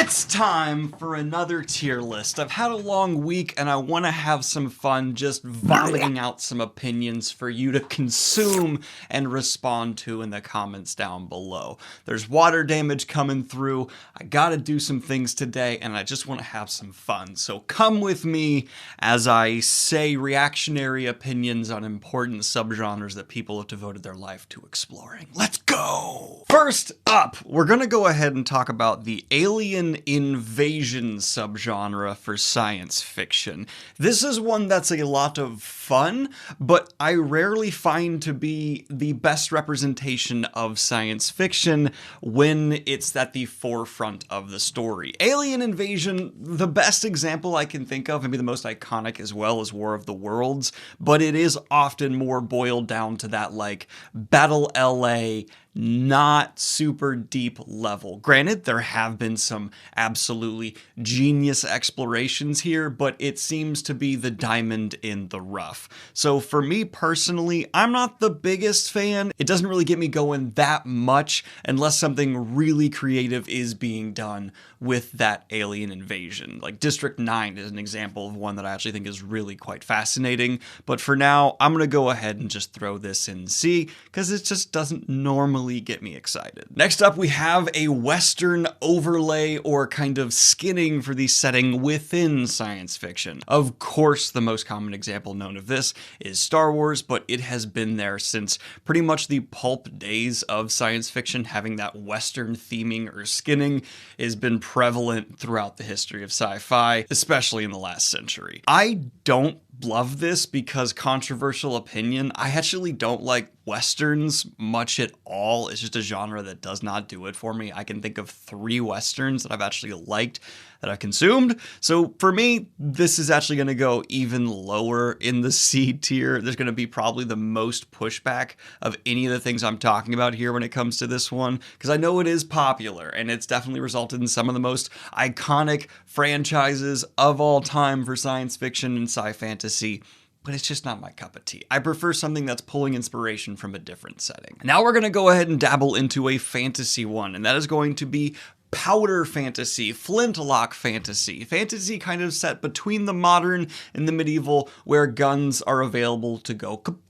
It's time for another tier list. I've had a long week and I want to have some fun just vomiting out some opinions for you to consume and respond to in the comments down below. There's water damage coming through, I gotta do some things today, and I just want to have some fun. So come with me as I say reactionary opinions on important subgenres that people have devoted their life to exploring. Let's go! First up, we're gonna go ahead and talk about the alien invasion subgenre for science fiction. This is one that's a lot of fun, but I rarely find to be the best representation of science fiction when it's at the forefront of the story. Alien invasion, the best example I can think of, maybe the most iconic as well, is War of the Worlds, but it is often more boiled down to that like Battle LA, not super deep level. Granted, there have been some absolutely genius explorations here, but it seems to be the diamond in the rough. So for me personally, I'm not the biggest fan. It doesn't really get me going that much unless something really creative is being done with that alien invasion. Like District 9 is an example of one that I actually think is really quite fascinating. But for now, I'm gonna go ahead and just throw this in C, because it just doesn't normally get me excited. Next up, we have a Western overlay or kind of skinning for the setting within science fiction. Of course, the most common example known of this is Star Wars, but it has been there since pretty much the pulp days of science fiction. Having that Western theming or skinning has been prevalent throughout the history of sci-fi, especially in the last century. I don't love this because, controversial opinion, I actually don't like Westerns much at all. It's just a genre that does not do it for me. I can think of 3 Westerns that I've actually liked, that I've consumed. So for me, this is actually going to go even lower in the C tier. There's going to be probably the most pushback of any of the things I'm talking about here when it comes to this one, because I know it is popular and it's definitely resulted in some of the most iconic franchises of all time for science fiction and sci-fantasy. But it's just not my cup of tea. I prefer something that's pulling inspiration from a different setting. Now we're gonna go ahead and dabble into a fantasy one, and that is going to be powder fantasy, flintlock fantasy. Fantasy kind of set between the modern and the medieval, where guns are available to go kabloo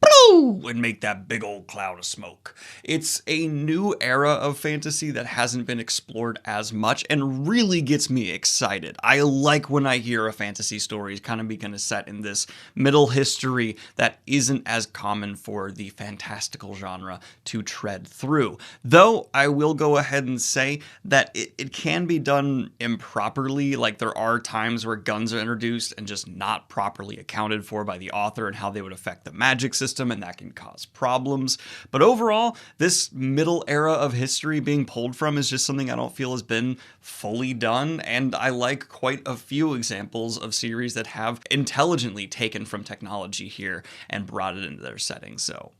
and make that big old cloud of smoke. It's a new era of fantasy that hasn't been explored as much and really gets me excited. I like when I hear a fantasy story is kind of set in this middle history that isn't as common for the fantastical genre to tread through. Though I will go ahead and say that it can be done improperly. Like, there are times where guns are introduced and just not properly accounted for by the author and how they would affect the magic system, and that can cause problems. But overall, this middle era of history being pulled from is just something I don't feel has been fully done, and I like quite a few examples of series that have intelligently taken from technology here and brought it into their setting. So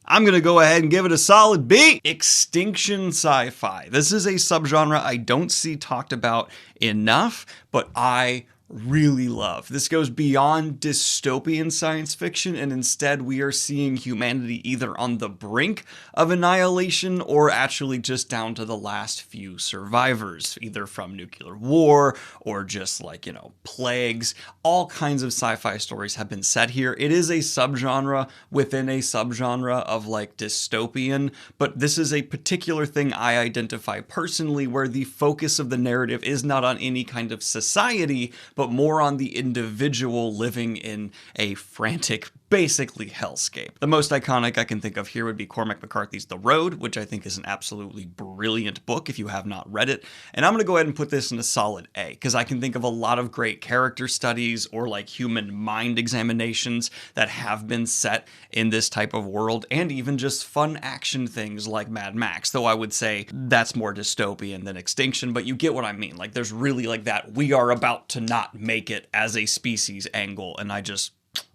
I'm gonna go ahead and give it a solid B. Extinction sci-fi. This is a subgenre I don't see talked about enough, but I really love. This goes beyond dystopian science fiction, and instead we are seeing humanity either on the brink of annihilation or actually just down to the last few survivors, either from nuclear war or just like, you know, plagues. All kinds of sci-fi stories have been set here. It is a subgenre within a subgenre of like dystopian, but this is a particular thing I identify personally, where the focus of the narrative is not on any kind of society, but more on the individual living in a frantic, basically hellscape. The most iconic I can think of here would be Cormac McCarthy's The Road, which I think is an absolutely brilliant book if you have not read it. And I'm gonna go ahead and put this in a solid A, because I can think of a lot of great character studies or like human mind examinations that have been set in this type of world, and even just fun action things like Mad Max, though I would say that's more dystopian than Extinction, but you get what I mean. Like, there's really like that we are about to not make it as a species angle, and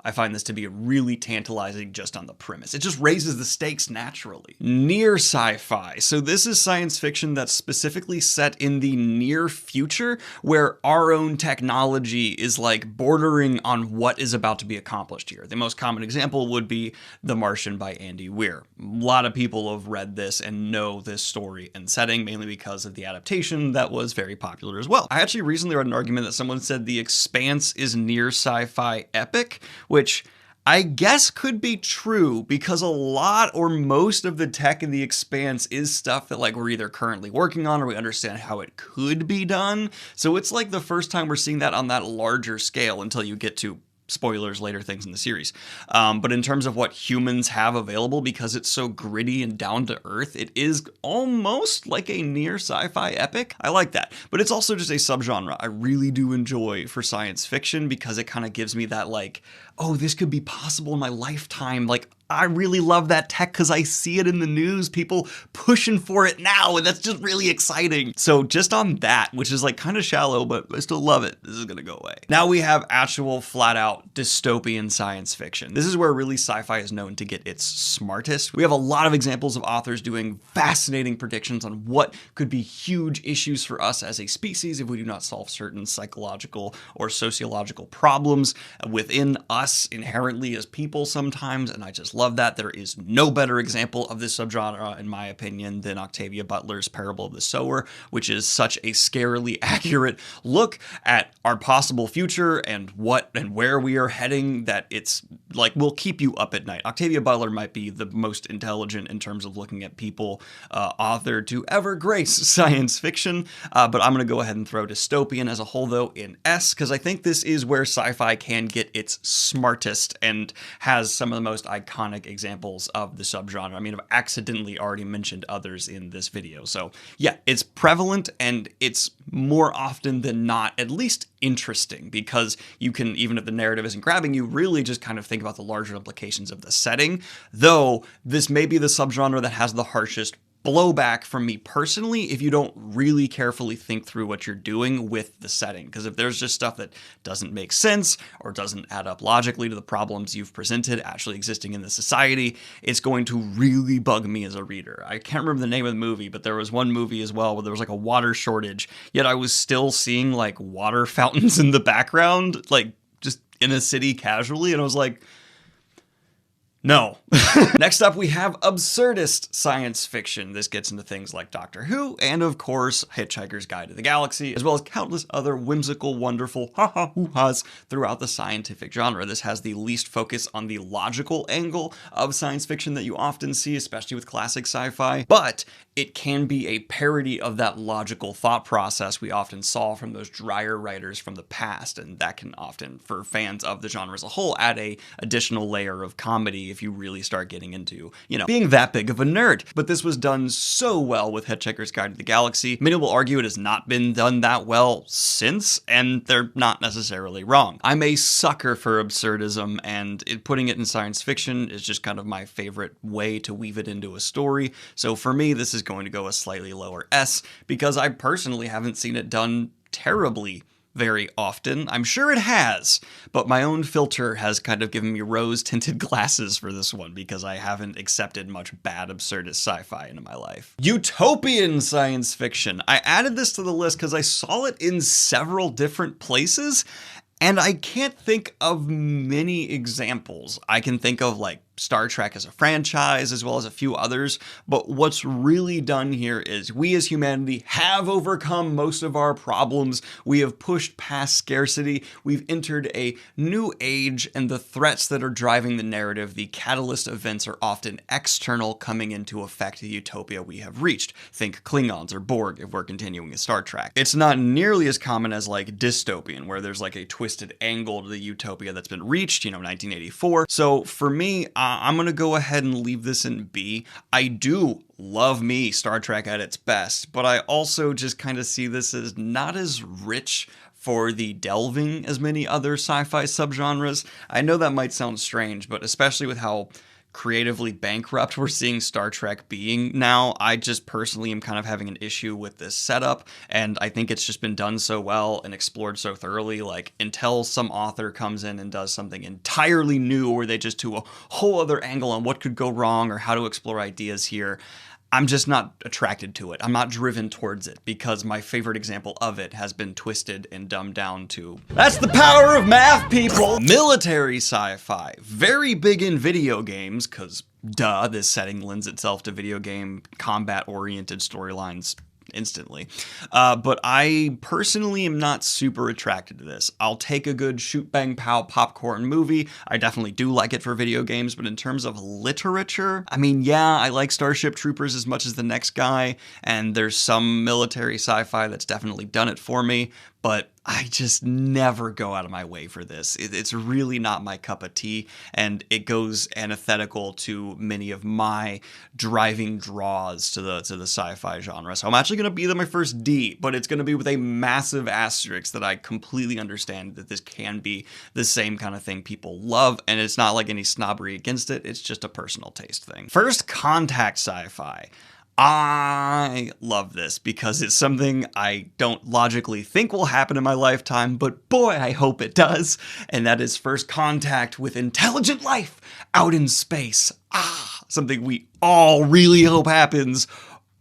I find this to be really tantalizing just on the premise. It just raises the stakes naturally. Near sci-fi. So this is science fiction that's specifically set in the near future, where our own technology is like bordering on what is about to be accomplished here. The most common example would be The Martian by Andy Weir. A lot of people have read this and know this story and setting, mainly because of the adaptation that was very popular as well. I actually recently read an argument that someone said The Expanse is near sci-fi epic, which I guess could be true because a lot or most of the tech in The Expanse is stuff that like we're either currently working on or we understand how it could be done. So it's like the first time we're seeing that on that larger scale until you get to spoilers, later things in the series. But in terms of what humans have available, because it's so gritty and down to earth, it is almost like a near sci-fi epic. I like that. But it's also just a subgenre I really do enjoy for science fiction because it kind of gives me that like, oh, this could be possible in my lifetime. Like, I really love that tech because I see it in the news, people pushing for it now, and that's just really exciting. So just on that, which is like kind of shallow, but I still love it, this is gonna go away. Now we have actual flat out dystopian science fiction. This is where really sci-fi is known to get its smartest. We have a lot of examples of authors doing fascinating predictions on what could be huge issues for us as a species if we do not solve certain psychological or sociological problems within us inherently as people sometimes, and I just love that. There is no better example of this subgenre, in my opinion, than Octavia Butler's Parable of the Sower, which is such a scarily accurate look at our possible future and what and where we are heading that it's like will keep you up at night. Octavia Butler might be the most intelligent in terms of looking at people author to ever grace science fiction, but I'm going to go ahead and throw dystopian as a whole though in S, because I think this is where sci-fi can get its smartest and has some of the most iconic examples of the subgenre. I mean, I've accidentally already mentioned others in this video. So yeah, it's prevalent and it's more often than not at least interesting because you can, even if the narrative isn't grabbing you, really just kind of think about the larger implications of the setting. Though this may be the subgenre that has the harshest blowback from me personally if you don't really carefully think through what you're doing with the setting. Because if there's just stuff that doesn't make sense or doesn't add up logically to the problems you've presented actually existing in the society, it's going to really bug me as a reader. I can't remember the name of the movie, but there was one movie as well where there was like a water shortage, yet I was still seeing like water fountains in the background, like just in a city casually, and I was like, no. Next up, we have absurdist science fiction. This gets into things like Doctor Who and, of course, Hitchhiker's Guide to the Galaxy, as well as countless other whimsical, wonderful ha-ha-hoo-has throughout the scientific genre. This has the least focus on the logical angle of science fiction that you often see, especially with classic sci-fi, but it can be a parody of that logical thought process we often saw from those drier writers from the past, and that can often, for fans of the genre as a whole, add a additional layer of comedy if you really start getting into, you know, being that big of a nerd. But this was done so well with Hitchhiker's Guide to the Galaxy. Many will argue it has not been done that well since, and they're not necessarily wrong. I'm a sucker for absurdism, and putting it in science fiction is just kind of my favorite way to weave it into a story. So for me, this is going to go a slightly lower S, because I personally haven't seen it done terribly very often. I'm sure it has, but my own filter has kind of given me rose-tinted glasses for this one because I haven't accepted much bad absurdist sci-fi into my life. Utopian science fiction. I added this to the list because I saw it in several different places, and I can't think of many examples. I can think of like Star Trek as a franchise, as well as a few others, but what's really done here is we as humanity have overcome most of our problems. We have pushed past scarcity. We've entered a new age, and the threats that are driving the narrative, the catalyst events, are often external, coming into effect the utopia we have reached. Think Klingons or Borg if we're continuing with Star Trek. It's not nearly as common as like Dystopian, where there's like a twisted angle to the utopia that's been reached, you know, 1984. So for me, I'm going to go ahead and leave this in B. I do love me Star Trek at its best, but I also just kind of see this as not as rich for the delving as many other sci-fi subgenres. I know that might sound strange, but especially with how creatively bankrupt we're seeing Star Trek being now. I just personally am kind of having an issue with this setup, and I think it's just been done so well and explored so thoroughly. Like, until some author comes in and does something entirely new, or they just do a whole other angle on what could go wrong or how to explore ideas here, I'm just not attracted to it. I'm not driven towards it because my favorite example of it has been twisted and dumbed down to, that's the power of math, people! Military sci-fi. Very big in video games, because duh, this setting lends itself to video game combat-oriented storylines instantly. But I personally am not super attracted to this. I'll take a good shoot bang pow popcorn movie. I definitely do like it for video games, but in terms of literature, I mean, yeah, I like Starship Troopers as much as the next guy, and there's some military sci-fi that's definitely done it for me, but I just never go out of my way for this. It's really not my cup of tea, and it goes antithetical to many of my driving draws to the sci-fi genre. So I'm actually going to be my first D, but it's going to be with a massive asterisk that I completely understand that this can be the same kind of thing people love, and it's not like any snobbery against it. It's just a personal taste thing. First Contact sci-fi. I love this because it's something I don't logically think will happen in my lifetime, but boy, I hope it does. And that is first contact with intelligent life out in space. Something we all really hope happens,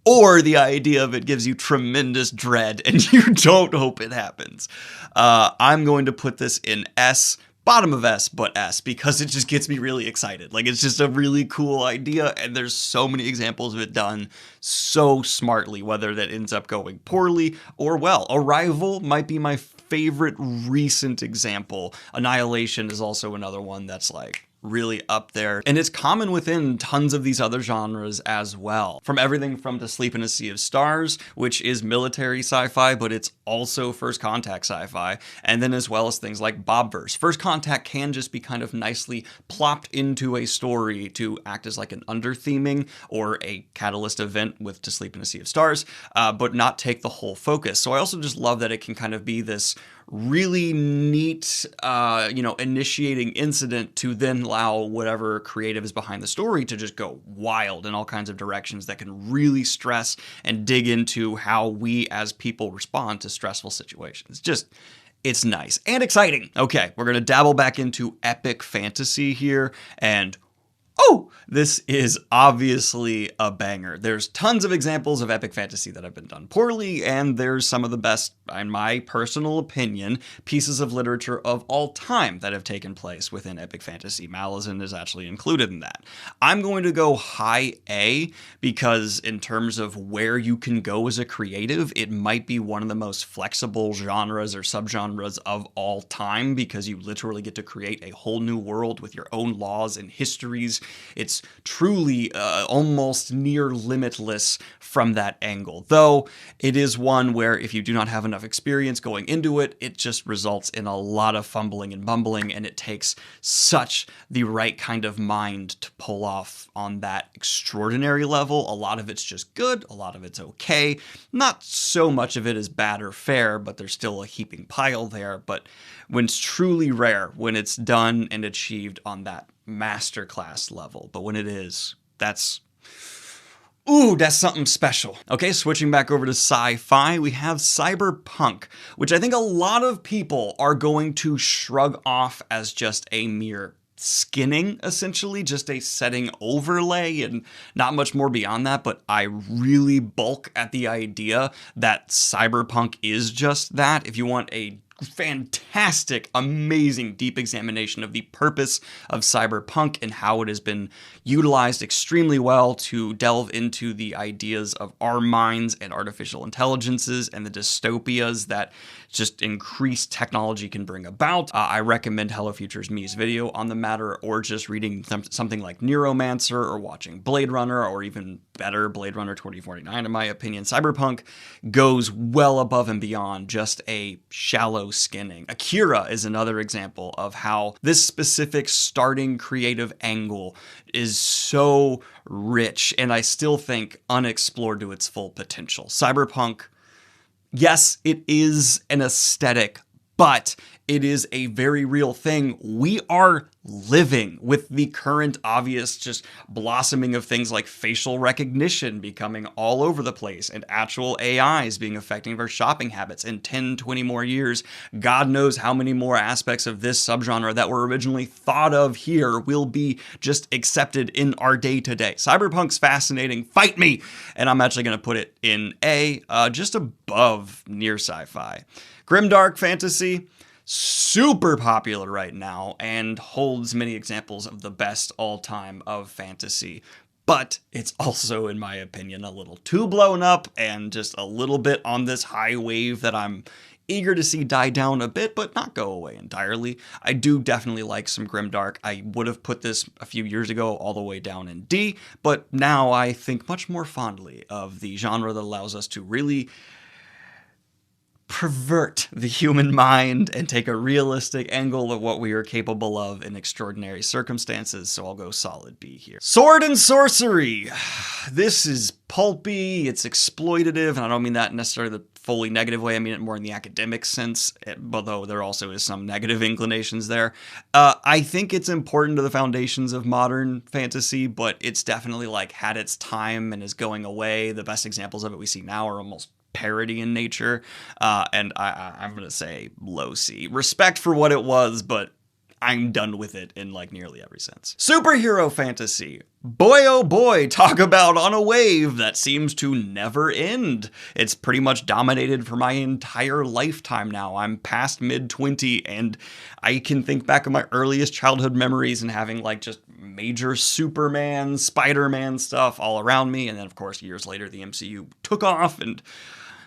or the idea of it gives you tremendous dread and you don't hope it happens. I'm going to put this in S. Bottom of S, but S, because it just gets me really excited. Like, it's just a really cool idea, and there's so many examples of it done so smartly, whether that ends up going poorly or well. Arrival might be my favorite recent example. Annihilation is also another one that's like really up there, and it's common within tons of these other genres as well. From everything from To Sleep in a Sea of Stars, which is military sci-fi, but it's also First Contact sci-fi, and then as well as things like Bobverse. First Contact can just be kind of nicely plopped into a story to act as like an under-theming or a catalyst event with To Sleep in a Sea of Stars, but not take the whole focus. So I also just love that it can kind of be this really neat, initiating incident to then allow whatever creative is behind the story to just go wild in all kinds of directions that can really stress and dig into how we as people respond to stressful situations. It's nice and exciting. Okay, we're going to dabble back into epic fantasy here, and this is obviously a banger. There's tons of examples of epic fantasy that have been done poorly, and there's some of the best, in my personal opinion, pieces of literature of all time that have taken place within epic fantasy. Malazan is actually included in that. I'm going to go high A because in terms of where you can go as a creative, it might be one of the most flexible genres or subgenres of all time, because you literally get to create a whole new world with your own laws and histories. It's truly almost near limitless from that angle, though it is one where if you do not have enough experience going into it, it just results in a lot of fumbling and bumbling, and it takes such the right kind of mind to pull off on that extraordinary level. A lot of it's just good, a lot of it's okay. Not so much of it is bad or fair, but there's still a heaping pile there. But when it's truly rare, when it's done and achieved on that masterclass level, but when it is, that's something special. Okay, switching back over to sci-fi, we have Cyberpunk, which I think a lot of people are going to shrug off as just a mere skinning, essentially, just a setting overlay and not much more beyond that, but I really bulk at the idea that Cyberpunk is just that. If you want a fantastic, amazing, deep examination of the purpose of cyberpunk and how it has been utilized extremely well to delve into the ideas of our minds and artificial intelligences and the dystopias that just increased technology can bring about. I recommend Hello Future's Mi's video on the matter, or just reading something like Neuromancer, or watching Blade Runner, or even better, Blade Runner 2049, in my opinion. Cyberpunk goes well above and beyond just a shallow skinning. Akira is another example of how this specific starting creative angle is so rich, and I still think unexplored to its full potential. Cyberpunk, yes, it is an aesthetic, but It is a very real thing. We are living with the current obvious just blossoming of things like facial recognition becoming all over the place and actual AIs being affecting our shopping habits. In 10, 20 more years, God knows how many more aspects of this subgenre that were originally thought of here will be just accepted in our day-to-day. Cyberpunk's fascinating. Fight me! And I'm actually going to put it in A, just above near sci-fi. Grimdark fantasy, super popular right now and holds many examples of the best all-time of fantasy. But it's also, in my opinion, a little too blown up and just a little bit on this high wave that I'm eager to see die down a bit, but not go away entirely. I do definitely like some Grimdark. I would have put this a few years ago all the way down in D, but now I think much more fondly of the genre that allows us to really pervert the human mind and take a realistic angle of what we are capable of in extraordinary circumstances, so I'll go solid B here. Sword and sorcery. This is pulpy, it's exploitative, and I don't mean that necessarily the fully negative way, I mean it more in the academic sense, although there also is some negative inclinations there. I think it's important to the foundations of modern fantasy, but it's definitely like had its time and is going away. The best examples of it we see now are almost parody in nature, and I'm going to say low C. Respect for what it was, but I'm done with it in like nearly every sense. Superhero fantasy. Boy, oh boy, talk about on a wave that seems to never end. It's pretty much dominated for my entire lifetime now. I'm past mid-20 and I can think back of my earliest childhood memories and having like just major Superman, Spider-Man stuff all around me. And then of course, years later, the MCU took off and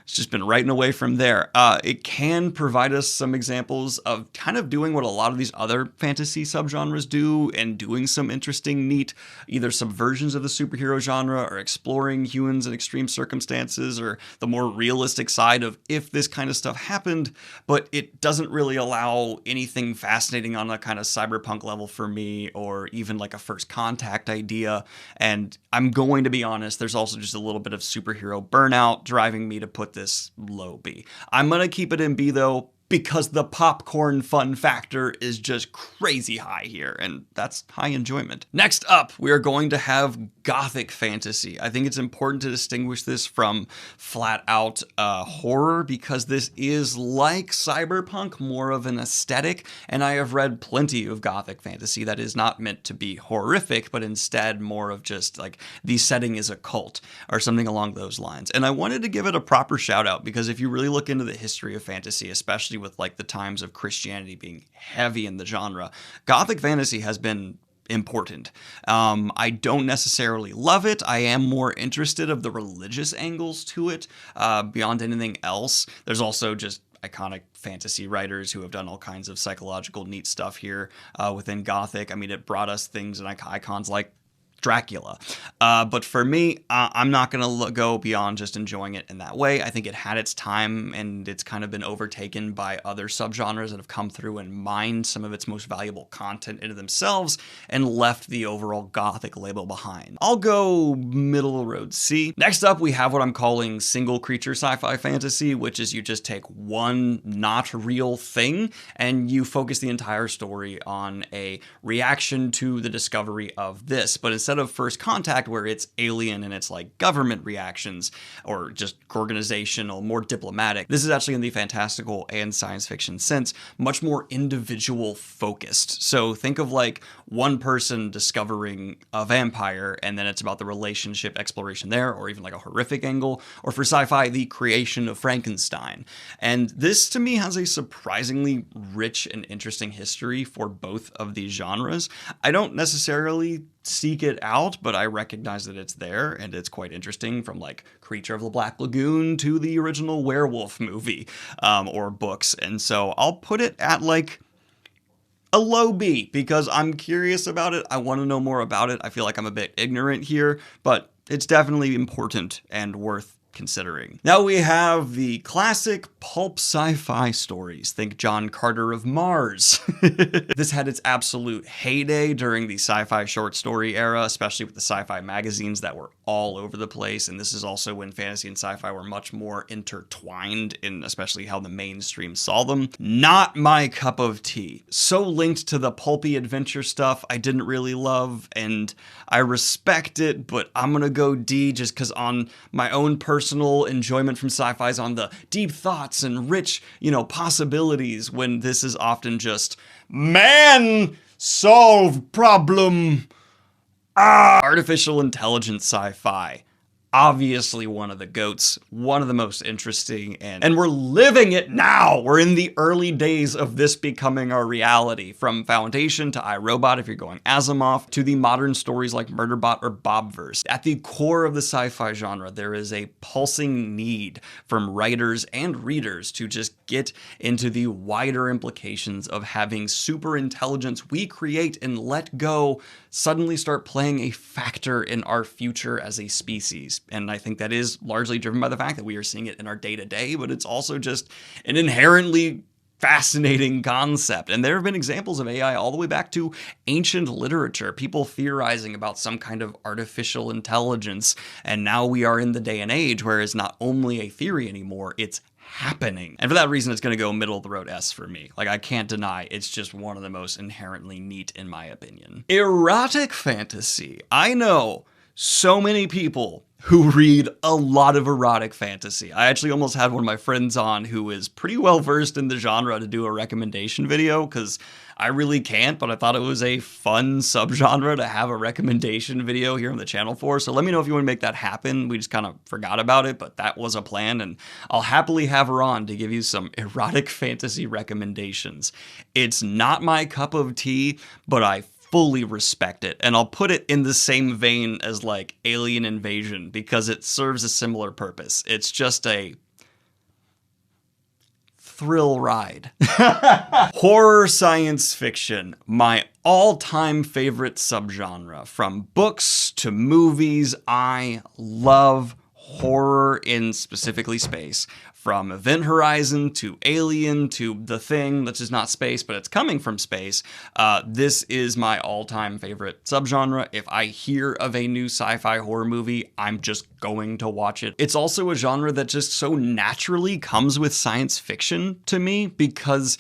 it's just been writing away from there. It can provide us some examples of kind of doing what a lot of these other fantasy subgenres do and doing some interesting, neat, either subversions of the superhero genre or exploring humans in extreme circumstances or the more realistic side of if this kind of stuff happened, but it doesn't really allow anything fascinating on a kind of cyberpunk level for me or even like a first contact idea. And I'm going to be honest, there's also just a little bit of superhero burnout driving me to put this low B. I'm gonna keep it in B though, because the popcorn fun factor is just crazy high here, and that's high enjoyment. Next up, we are going to have Gothic fantasy. I think it's important to distinguish this from flat out horror, because this is like Cyberpunk, more of an aesthetic, and I have read plenty of Gothic fantasy that is not meant to be horrific, but instead more of just like the setting is a cult or something along those lines. And I wanted to give it a proper shout out, because if you really look into the history of fantasy, especially with like the times of Christianity being heavy in the genre, Gothic fantasy has been important. I don't necessarily love it. I am more interested of the religious angles to it beyond anything else. There's also just iconic fantasy writers who have done all kinds of psychological neat stuff here within Gothic. I mean, it brought us things and icons like Dracula. But for me, I'm not going to go beyond just enjoying it in that way. I think it had its time and it's kind of been overtaken by other subgenres that have come through and mined some of its most valuable content into themselves and left the overall Gothic label behind. I'll go middle of the road C. Next up, we have what I'm calling single creature sci-fi fantasy, which is you just take one not real thing and you focus the entire story on a reaction to the discovery of this. But instead of first contact where it's alien and it's like government reactions or just organizational, more diplomatic, this is actually in the fantastical and science fiction sense, much more individual focused. So think of like one person discovering a vampire and then it's about the relationship exploration there, or even like a horrific angle, or for sci-fi, the creation of Frankenstein. And this to me has a surprisingly rich and interesting history for both of these genres. I don't necessarily seek it out, but I recognize that it's there and it's quite interesting, from like Creature of the Black Lagoon to the original werewolf movie or books. And so I'll put it at like a low B because I'm curious about it. I want to know more about it. I feel like I'm a bit ignorant here, but it's definitely important and worth considering. Now we have the classic pulp sci-fi stories. Think John Carter of Mars. This had its absolute heyday during the sci-fi short story era, especially with the sci-fi magazines that were all over the place. And this is also when fantasy and sci-fi were much more intertwined in especially how the mainstream saw them. Not my cup of tea. So linked to the pulpy adventure stuff I didn't really love, and I respect it, but I'm gonna go D just because on my own personal enjoyment from sci-fi is on the deep thoughts and rich, possibilities, when this is often just man solve problem. Artificial intelligence sci-fi. Obviously one of the GOATs, one of the most interesting, and we're living it now. We're in the early days of this becoming our reality, from Foundation to iRobot if you're going Asimov, to the modern stories like Murderbot or Bobverse. At the core of the sci-fi genre, there is a pulsing need from writers and readers to just get into the wider implications of having super intelligence we create and let go suddenly start playing a factor in our future as a species. And I think that is largely driven by the fact that we are seeing it in our day-to-day, but it's also just an inherently fascinating concept. And there have been examples of AI all the way back to ancient literature, people theorizing about some kind of artificial intelligence. And now we are in the day and age where it's not only a theory anymore, it's happening. And for that reason, it's going to go middle of the road S for me. Like, I can't deny it's just one of the most inherently neat in my opinion. Erotic fantasy. I know so many people who read a lot of erotic fantasy. I actually almost had one of my friends on who is pretty well versed in the genre to do a recommendation video, because I really can't, but I thought it was a fun subgenre to have a recommendation video here on the channel for. So let me know if you want to make that happen. We just kind of forgot about it, but that was a plan, and I'll happily have her on to give you some erotic fantasy recommendations. It's not my cup of tea, but I fully respect it, and I'll put it in the same vein as like Alien Invasion because it serves a similar purpose. It's just a thrill ride. Horror science fiction, my all-time favorite subgenre. From books to movies, I love horror in specifically space. From Event Horizon to Alien to The Thing, which is not space, but it's coming from space. This is my all-time favorite subgenre. If I hear of a new sci-fi horror movie, I'm just going to watch it. It's also a genre that just so naturally comes with science fiction to me, because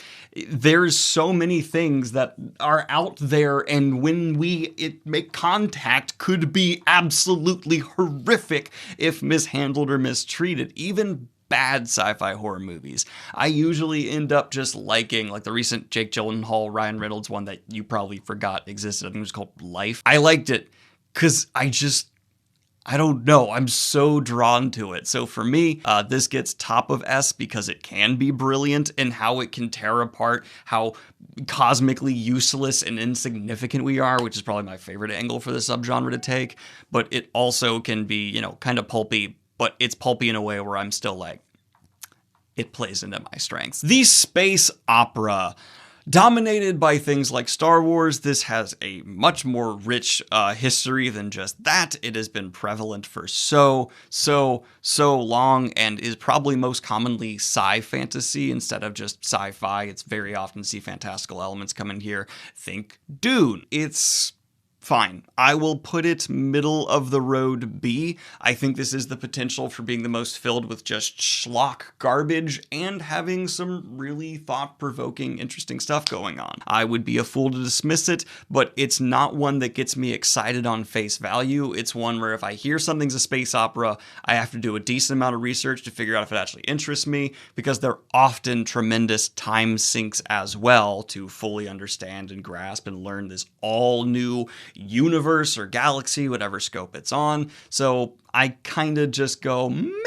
there's so many things that are out there, and when we make contact could be absolutely horrific if mishandled or mistreated. Even bad sci-fi horror movies, I usually end up just liking, like the recent Jake Gyllenhaal, Ryan Reynolds one that you probably forgot existed. I think it was called Life. I liked it because I don't know, I'm so drawn to it. So for me, this gets top of S because it can be brilliant in how it can tear apart how cosmically useless and insignificant we are, which is probably my favorite angle for the subgenre to take. But it also can be, kind of pulpy, but it's pulpy in a way where I'm still like, it plays into my strengths. The space opera. Dominated by things like Star Wars, this has a much more rich history than just that. It has been prevalent for so long, and is probably most commonly sci-fantasy instead of just sci-fi. It's very often see fantastical elements come in here. Think Dune. It's fine. I will put it middle of the road B. I think this is the potential for being the most filled with just schlock garbage and having some really thought-provoking, interesting stuff going on. I would be a fool to dismiss it, but it's not one that gets me excited on face value. It's one where if I hear something's a space opera, I have to do a decent amount of research to figure out if it actually interests me, because they're often tremendous time sinks as well to fully understand and grasp and learn this all new universe or galaxy, whatever scope it's on. So I kind of just go, maybe,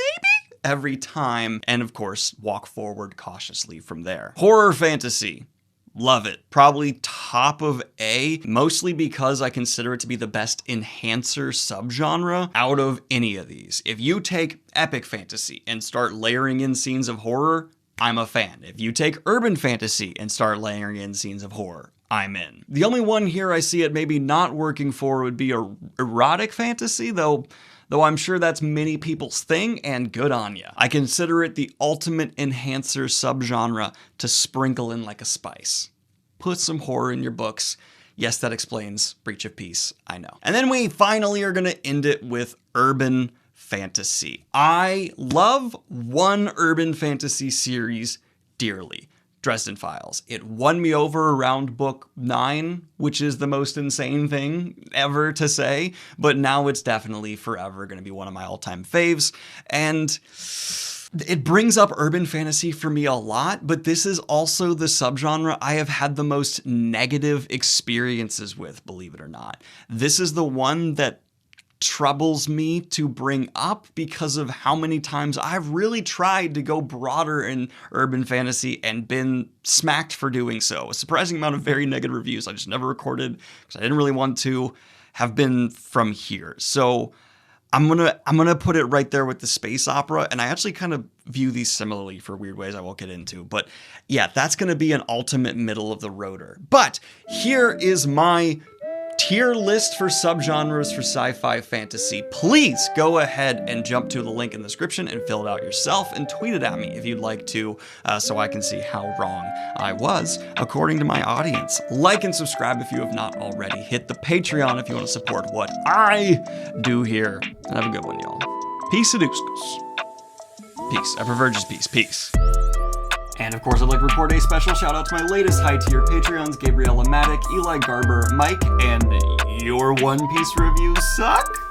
every time, and of course, walk forward cautiously from there. Horror fantasy. Love it. Probably top of A, mostly because I consider it to be the best enhancer subgenre out of any of these. If you take epic fantasy and start layering in scenes of horror, I'm a fan. If you take urban fantasy and start layering in scenes of horror, I'm in. The only one here I see it maybe not working for would be a erotic fantasy, though though I'm sure that's many people's thing, and good on ya. I consider it the ultimate enhancer subgenre to sprinkle in like a spice. Put some horror in your books. Yes, that explains Breach of Peace, I know. And then we finally are gonna end it with urban fantasy. I love one urban fantasy series dearly. Dresden Files. It won me over around book 9, which is the most insane thing ever to say, but now it's definitely forever going to be one of my all-time faves. And it brings up urban fantasy for me a lot, but this is also the subgenre I have had the most negative experiences with, believe it or not. This is the one that troubles me to bring up because of how many times I've really tried to go broader in urban fantasy and been smacked for doing so. A surprising amount of very negative reviews I just never recorded because I didn't really want to have been from here. So I'm gonna put it right there with the space opera, and I actually kind of view these similarly for weird ways I won't get into. But yeah, that's gonna be an ultimate middle of the roader. But here is my tier list for subgenres for sci-fi fantasy. Please go ahead and jump to the link in the description and fill it out yourself and tweet it at me if you'd like to, so I can see how wrong I was according to my audience. Like and subscribe if you have not already. Hit the Patreon if you want to support what I do here. And have a good one, y'all. Peace adooskos. Peace. I prefer just peace. Peace. And of course, I'd like to report a special shout out to my latest high tier Patreons, Gabriella Matic, Eli Garber, Mike, and your One Piece reviews suck?